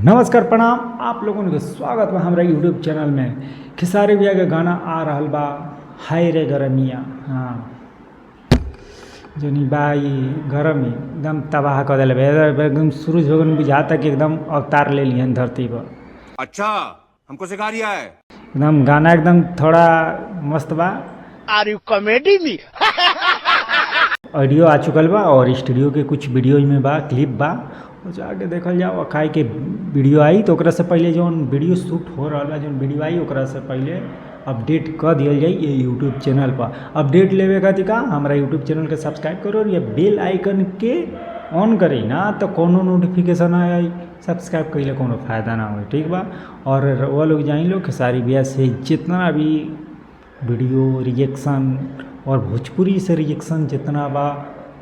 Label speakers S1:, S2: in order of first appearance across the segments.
S1: नमस्कार प्रणाम आप लोगों के स्वागत बा हमारा यूट्यूब चैनल में। खेसारी भैया के गाना आ रहल बा हाय रे गरमिया। हाँ जनी बाई गरमी एकदम तबाह कर दिले एकदम सूरज भगवान बुझाता कि एकदम अवतार ले लिहन धरती पर।
S2: अच्छा हमको सिखा रिया है।
S1: एकदम गाना एकदम थोड़ा मस्त बा।
S3: आर यू कॉमेडी मी?
S1: ऑडियो आ चुकल बा और स्टूडियो के कुछ वीडियो में बा, क्लिप बा, और जाके देखल जाओ। खाई के वीडियो आई तो ओकरा से पहले जौन वीडियो शूट हो रहा है, जौन वीडियो आई ओकरा से पहले अपडेट कर दिया जाए ये यूट्यूब चैनल पर। अपडेट लेवे खातिर का हमारा यूट्यूब चैनल के सब्सक्राइब करो और ये बेल आइकन के ऑन करी ना तो कोनो नोटिफिकेशन आई। सब्सक्राइब कइले कोनो फ़ायदा ना हो, ठीक बा। और वो लोग जाइन लो खेसारी भैया से जितना भी वीडियो रिएक्शन और भोजपुरी से रिएक्शन जितना बा,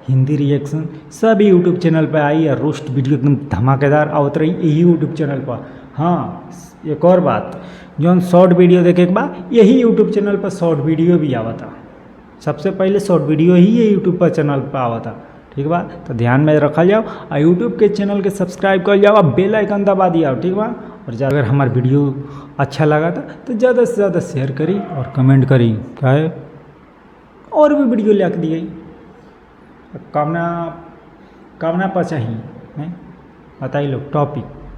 S1: हिंदी रिएक्शन सब यूट्यूब चैनल पे आई। और रोस्ट वीडियो एकदम धमाकेदार आवत रही यही यूट्यूब चैनल पर। हाँ एक और बात, जौन शॉर्ट वीडियो देखे के बाद यही यूट्यूब चैनल पर शॉर्ट वीडियो भी आवता। सबसे पहले शॉर्ट वीडियो ही ये यूट्यूब पर चैनल पर आवता, ठीक बा। तो ध्यान में रखल जाओ और यूट्यूब के चैनल के सब्सक्राइब कर जाओ, बेल आइकन दबा दिया, ठीक बा। और अगर हमारा वीडियो अच्छा लगा था तो ज़्यादा से ज़्यादा शेयर करी और कमेंट करी, क्या है और भी वीडियो ले दी कामना पर चाहिए बताइए लोग।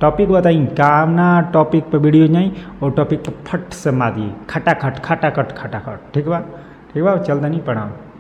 S1: टॉपिक बताइए कामना टॉपिक पे वीडियो नहीं और टॉपिक पर फट से मार दिए खटाखट, ठीक बा। चल दनी प्रणाम।